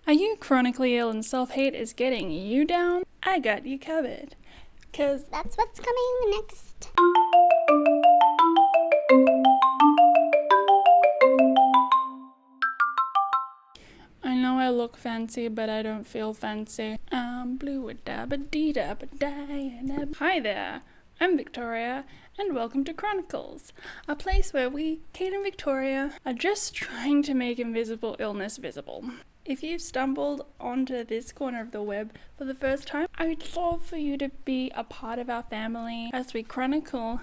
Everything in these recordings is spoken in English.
Are you chronically ill and self-hate is getting you down? I got you covered. 'Cause that's what's coming next. I know I look fancy, but I don't feel fancy. I'm blue da ba dee da ba die. Hi there, I'm Victoria, and welcome to Chronicles, a place where we, Kate and Victoria, are just trying to make invisible illness visible. If you've stumbled onto this corner of the web for the first time, I would love for you to be a part of our family as we chronicle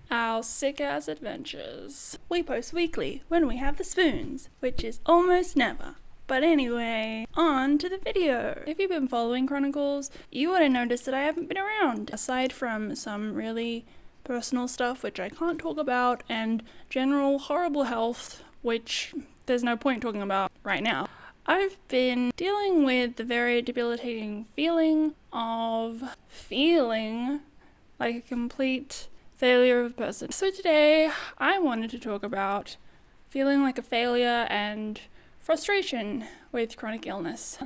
our sick-ass adventures. We post weekly when we have the spoons, which is almost never. But anyway, on to the video. If you've been following Chronicles, you would have noticed that I haven't been around. Aside from some really personal stuff, which I can't talk about, and general horrible health, which there's no point talking about right now. I've been dealing with the very debilitating feeling of feeling like a complete failure of a person. So today, I wanted to talk about feeling like a failure and frustration with chronic illness.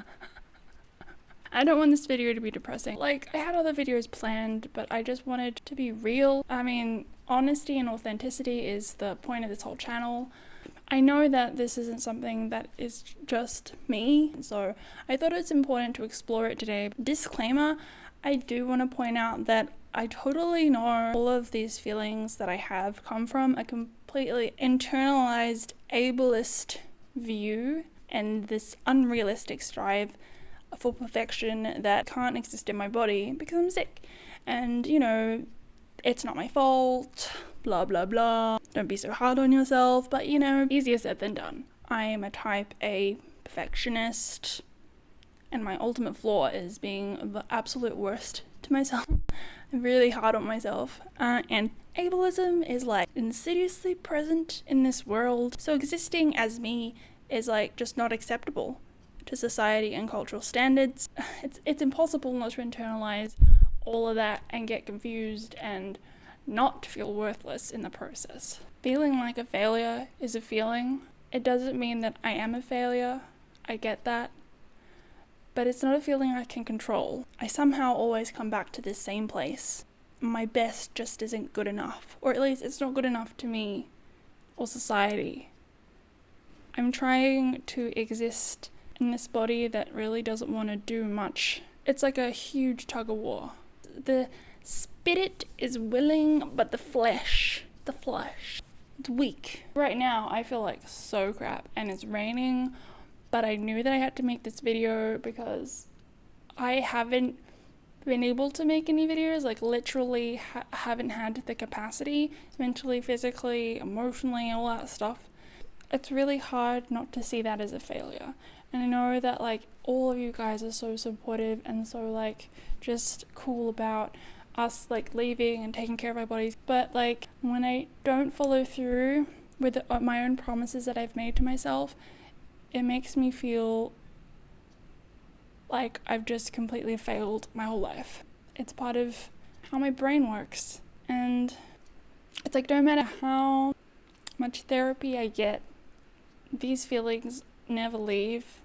I don't want this video to be depressing. Like, I had other videos planned, but I just wanted to be real. I mean, honesty and authenticity is the point of this whole channel. I know that this isn't something that is just me, so I thought it's important to explore it today. Disclaimer, I do want to point out that I totally know all of these feelings that I have come from a completely internalized ableist view and this unrealistic strive for perfection that can't exist in my body because I'm sick. And, you know, it's not my fault, blah blah blah. Don't be so hard on yourself, but you know, easier said than done. I am a type A perfectionist, and my ultimate flaw is being the absolute worst to myself. I'm really hard on myself, and ableism is like insidiously present in this world, so existing as me is like just not acceptable to society and cultural standards. It's impossible not to internalize all of that and get confused and not feel worthless in the process. Feeling like a failure is a feeling. It doesn't mean that I am a failure. I get that. But it's not a feeling I can control. I somehow always come back to this same place. My best just isn't good enough. Or at least it's not good enough to me or society. I'm trying to exist in this body that really doesn't want to do much. It's like a huge tug of war. The spirit is willing, but the flesh, it's weak. Right now, I feel like so crap, and it's raining, but I knew that I had to make this video because I haven't been able to make any videos, like literally haven't had the capacity, mentally, physically, emotionally, all that stuff. It's really hard not to see that as a failure. And I know that like all of you guys are so supportive and so like just cool about us like leaving and taking care of our bodies, but like when I don't follow through with my own promises that I've made to myself, it makes me feel like I've just completely failed my whole life. It's part of how my brain works, and it's like no matter how much therapy I get, these feelings never leave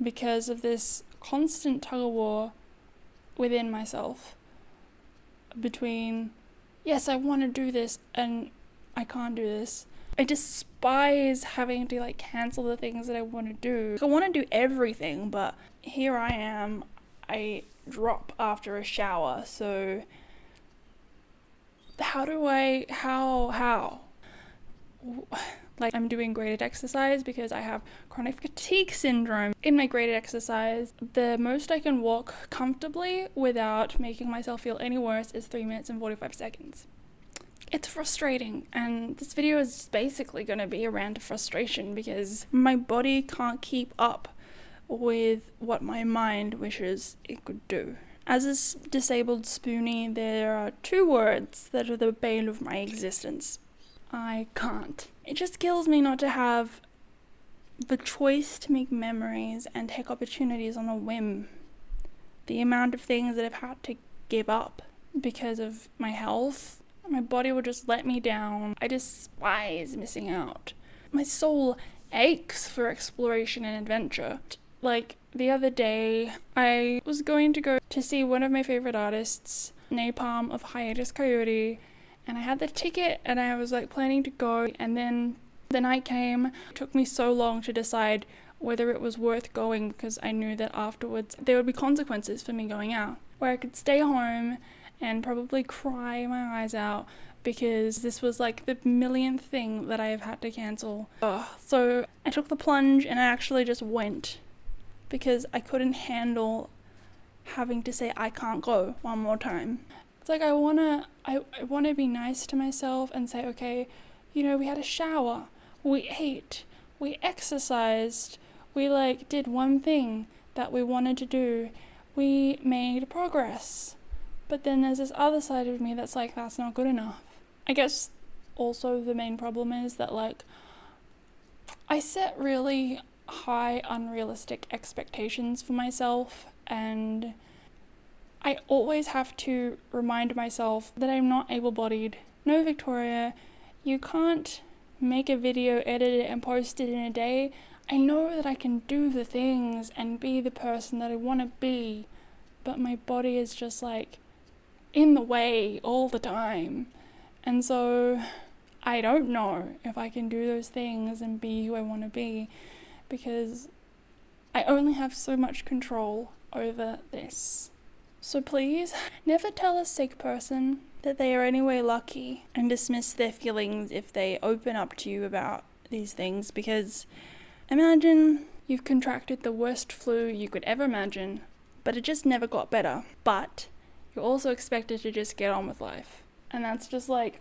because of this constant tug of war within myself between, yes, I want to do this and I can't do this. I despise having to like cancel the things that I want to do. I want to do everything, but here I am. I drop after a shower, so how? Like, I'm doing graded exercise because I have chronic fatigue syndrome. In my graded exercise, the most I can walk comfortably without making myself feel any worse is 3 minutes and 45 seconds. It's frustrating, and this video is basically going to be around frustration because my body can't keep up with what my mind wishes it could do. As a disabled spoonie, there are 2 words that are the bane of my existence. I can't. It just kills me not to have the choice to make memories and take opportunities on a whim. The amount of things that I've had to give up because of my health, my body will just let me down. I despise missing out. My soul aches for exploration and adventure. Like, the other day, I was going to go to see one of my favorite artists, Napalm of Hiatus Coyote, and I had the ticket and I was like planning to go, and then the night came. It took me so long to decide whether it was worth going, because I knew that afterwards there would be consequences for me going out, where I could stay home and probably cry my eyes out because this was like the millionth thing that I have had to cancel. So I took the plunge and I actually just went, because I couldn't handle having to say I can't go one more time. It's like I wanna be nice to myself and say, okay, we had a shower, we ate, we exercised, we like did one thing that we wanted to do, we made progress. But then there's this other side of me that's like, that's not good enough. I guess also the main problem is that like I set really high unrealistic expectations for myself, and I always have to remind myself that I'm not able-bodied. No, Victoria, you can't make a video, edit it, and post it in a day. I know that I can do the things and be the person that I want to be, but my body is just like in the way all the time. And so I don't know if I can do those things and be who I want to be, because I only have so much control over this. So please, never tell a sick person that they are anyway lucky, and dismiss their feelings if they open up to you about these things, because imagine you've contracted the worst flu you could ever imagine, but it just never got better. But you're also expected to just get on with life. And that's just like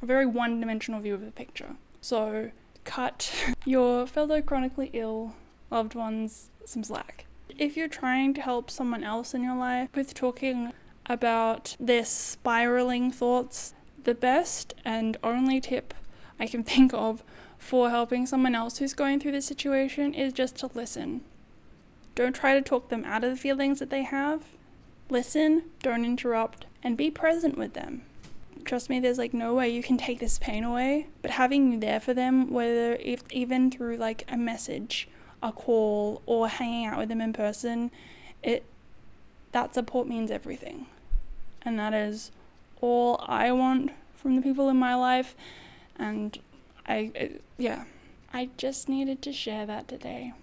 a very one-dimensional view of the picture. So cut your fellow chronically ill loved ones some slack. If you're trying to help someone else in your life with talking about their spiraling thoughts, the best and only tip I can think of for helping someone else who's going through this situation is just to listen. Don't try to talk them out of the feelings that they have. Listen, don't interrupt, and be present with them. Trust me, there's like no way you can take this pain away, but having you there for them, whether even through like a message, a call, or hanging out with them in person, that support means everything. And that is all I want from the people in my life, and I just needed to share that today.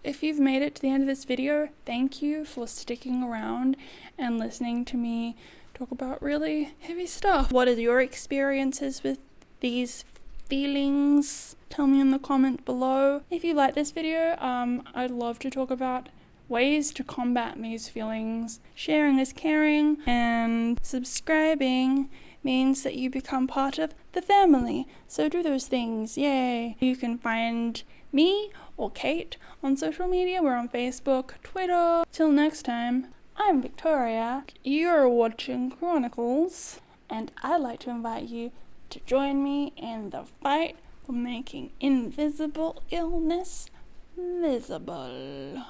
If you've made it to the end of this video, thank you for sticking around and listening to me talk about really heavy stuff. What are your experiences with these feelings? Tell me in the comment below. If you like this video, I'd love to talk about ways to combat these feelings. Sharing is caring, and subscribing means that you become part of the family. So do those things, yay! You can find me or Kate on social media. We're on Facebook, Twitter. Till next time, I'm Victoria. You're watching Chronicles, and I'd like to invite you to join me in the fight for making invisible illness visible.